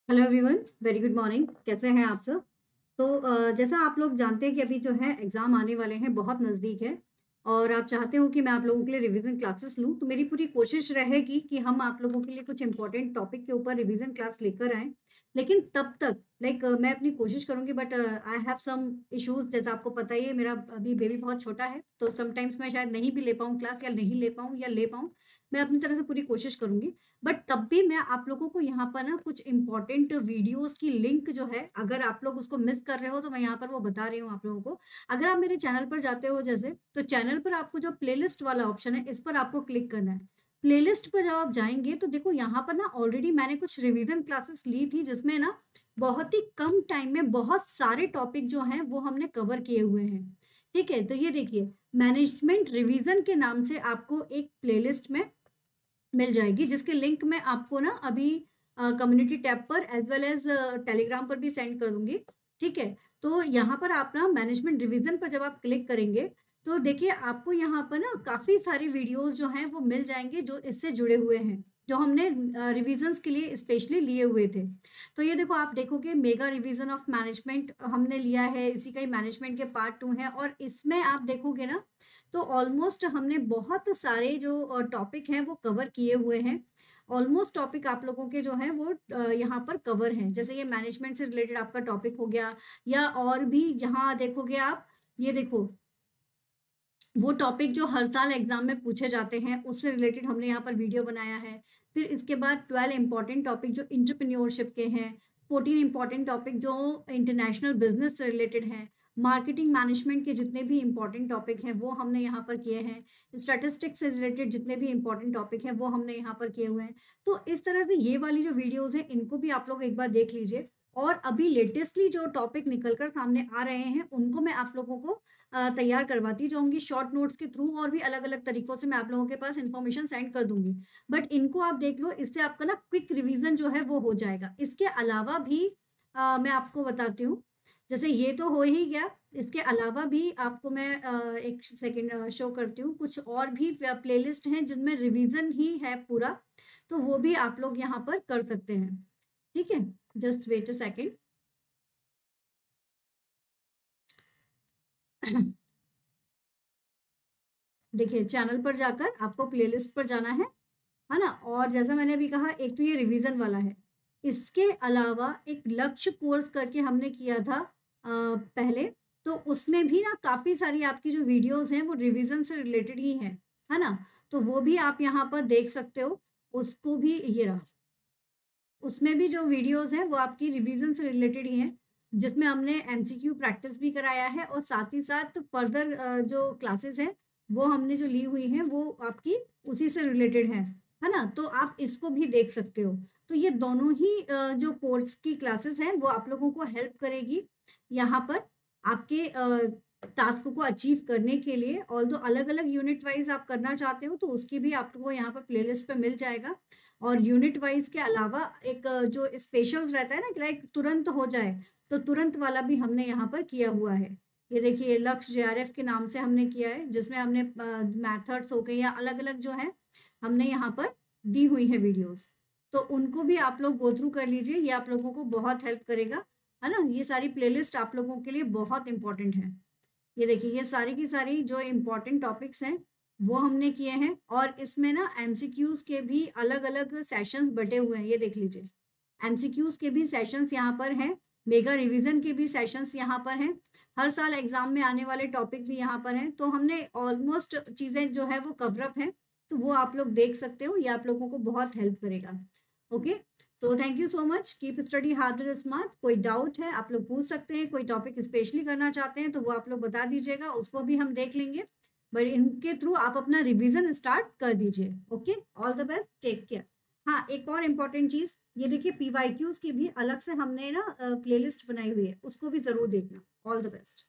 Hello everyone, very good morning. कैसे हैं आप सब? तो जैसा आप लोग जानते हैं कि अभी जो है एग्ज़ाम आने वाले हैं, बहुत नज़दीक है और आप चाहते हो कि मैं आप लोगों के लिए रिवीजन क्लासेस लूँ, तो मेरी पूरी कोशिश रहेगी कि हम आप लोगों के लिए कुछ इंपॉर्टेंट टॉपिक के ऊपर रिवीजन क्लास लेकर आएँ। लेकिन तब तक मैं अपनी कोशिश करूँगी, but I have some issues. जैसा आपको पता ही है, मेरा अभी बेबी बहुत छोटा है, तो समटाइम्स मैं शायद नहीं भी ले पाऊँ क्लास, या नहीं ले पाऊँ या ले पाऊँ। मैं अपनी तरफ से पूरी कोशिश करूँगी। बट तब भी मैं आप लोगों को यहाँ पर ना कुछ इम्पोर्टेंट वीडियोस की लिंक जो है, अगर आप लोग उसको मिस कर रहे हो तो मैं यहाँ पर वो बता रही हूँ आप लोगों को। अगर आप मेरे चैनल पर जाते हो जैसे, तो चैनल पर आपको जो प्लेलिस्ट वाला ऑप्शन है, इस पर आपको क्लिक करना है। प्लेलिस्ट पर जब आप जाएंगे तो देखो यहाँ पर ना ऑलरेडी मैंने कुछ रिवीजन क्लासेस ली थी, जिसमें ना बहुत ही कम टाइम में बहुत सारे टॉपिक जो हैं वो हमने कवर किए हुए हैं। ठीक है, तो ये देखिए, मैनेजमेंट रिवीजन के नाम से आपको एक प्लेलिस्ट में मिल जाएगी, जिसके लिंक मैं आपको ना अभी कम्युनिटी टैब पर एज वेल एज टेलीग्राम पर भी सेंड कर दूंगी। ठीक है, तो यहाँ पर आप ना मैनेजमेंट रिवीजन पर जब आप क्लिक करेंगे, तो देखिए आपको यहाँ पर ना काफी सारी वीडियोस जो हैं वो मिल जाएंगे, जो इससे जुड़े हुए हैं, जो हमने रिविजन्स के लिए स्पेशली लिए हुए थे। तो ये देखो, आप देखोगे मेगा रिवीजन ऑफ मैनेजमेंट हमने लिया है, इसी का ही मैनेजमेंट के पार्ट 2 है, और इसमें आप देखोगे ना, तो ऑलमोस्ट हमने बहुत सारे जो टॉपिक हैं वो कवर किए हुए हैं। ऑलमोस्ट टॉपिक आप लोगों के जो हैं वो यहाँ पर कवर हैं। जैसे ये मैनेजमेंट से रिलेटेड आपका टॉपिक हो गया, या और भी यहाँ देखोगे आप, ये देखो, वो टॉपिक जो हर साल एग्जाम में पूछे जाते हैं, उससे रिलेटेड हमने यहाँ पर वीडियो बनाया है। फिर इसके बाद 12 इंपॉर्टेंट टॉपिक जो इंटरप्रेन्योरशिप के हैं, 14 इंपॉर्टेंट टॉपिक जो इंटरनेशनल बिजनेस से रिलेटेड हैं, मार्केटिंग मैनेजमेंट के जितने भी इंपॉर्टेंट टॉपिक हैं वो हमने यहाँ पर किए हैं, स्टैटिस्टिक्स से रिलेटेड जितने भी इंपॉर्टेंट टॉपिक हैं वो हमने यहाँ पर किए हुए हैं। तो इस तरह से ये वाली जो वीडियोज हैं, इनको भी आप लोग एक बार देख लीजिए। और अभी लेटेस्टली जो टॉपिक निकल कर सामने आ रहे हैं, उनको मैं आप लोगों को तैयार करवाती जाऊंगी शॉर्ट नोट्स के थ्रू, और भी अलग अलग तरीकों से मैं आप लोगों के पास इंफॉर्मेशन सेंड कर दूंगी। बट इनको आप देख लो, इससे आपका ना क्विक रिवीजन जो है वो हो जाएगा। इसके अलावा भी मैं आपको बताती हूँ, जैसे ये तो हो ही गया, इसके अलावा भी आपको मैं एक सेकेंड शो करती हूँ। कुछ और भी प्लेलिस्ट हैं जिनमें रिवीजन ही है पूरा, तो वो भी आप लोग यहाँ पर कर सकते हैं। ठीक है, जस्ट वेट अ सेकेंड। देखिए, चैनल पर जाकर आपको प्लेलिस्ट पर जाना है ना। और जैसा मैंने अभी कहा, एक तो ये रिवीजन वाला है। इसके अलावा एक लक्ष्य कोर्स करके हमने किया था पहले, तो उसमें भी ना काफी सारी आपकी जो वीडियोस हैं वो रिवीजन से रिलेटेड ही है ना। तो वो भी आप यहाँ पर देख सकते हो। उसको भी, ये रहा, उसमें भी जो वीडियोस हैं वो आपकी रिवीजन से रिलेटेड ही हैं, जिसमें हमने एमसीक्यू प्रैक्टिस भी कराया है, और साथ ही साथ फर्दर जो क्लासेस हैं वो हमने जो ली हुई हैं वो आपकी उसी से रिलेटेड है ना। तो आप इसको भी देख सकते हो। तो ये दोनों ही जो कोर्स की क्लासेस हैं वो आप लोगों को हेल्प करेगी यहाँ पर आपके टास्क को अचीव करने के लिए। ऑल्दो अलग अलग यूनिट वाइज आप करना चाहते हो, तो उसकी भी आपको यहाँ पर प्लेलिस्ट पे मिल जाएगा। और यूनिट वाइज के अलावा एक जो स्पेशल्स रहता है ना, कि लाइक तुरंत हो जाए, तो तुरंत वाला भी हमने यहाँ पर किया हुआ है। ये देखिए, लक्ष्य जेआरएफ के नाम से हमने किया है, जिसमें हमने मैथड्स हो गए या अलग अलग जो है हमने यहाँ पर दी हुई है वीडियोस। तो उनको भी आप लोग गो थ्रू कर लीजिए, ये आप लोगों को बहुत हेल्प करेगा, है ना। ये सारी प्लेलिस्ट आप लोगों के लिए बहुत इंपॉर्टेंट है। ये देखिए, ये सारी की सारी जो इम्पोर्टेंट टॉपिक्स हैं वो हमने किए हैं, और इसमें ना एमसीक्यूज के भी अलग अलग सेशंस बटे हुए हैं। ये देख लीजिए, एमसीक्यूज के भी सेशंस यहाँ पर हैं, मेगा रिवीजन के भी सेशंस यहाँ पर हैं, हर साल एग्जाम में आने वाले टॉपिक भी यहाँ पर हैं। तो हमने ऑलमोस्ट चीज़ें जो है वो कवरअप हैं, तो वो आप लोग देख सकते हो, ये आप लोगों को बहुत हेल्प करेगा। ओके, तो thank you so much. Keep study hard and smart. कोई डाउट है आप लोग पूछ सकते हैं, कोई टॉपिक स्पेशली करना चाहते हैं तो वो आप लोग बता दीजिएगा, उसको भी हम देख लेंगे। बट इनके थ्रू आप अपना रिवीजन स्टार्ट कर दीजिए। Okay, all the best, take care. हाँ, एक और इम्पॉर्टेंट चीज, ये देखिए, पीवाईक्यूज की भी अलग से हमने ना प्लेलिस्ट बनाई हुई है, उसको भी जरूर देखना। All the best.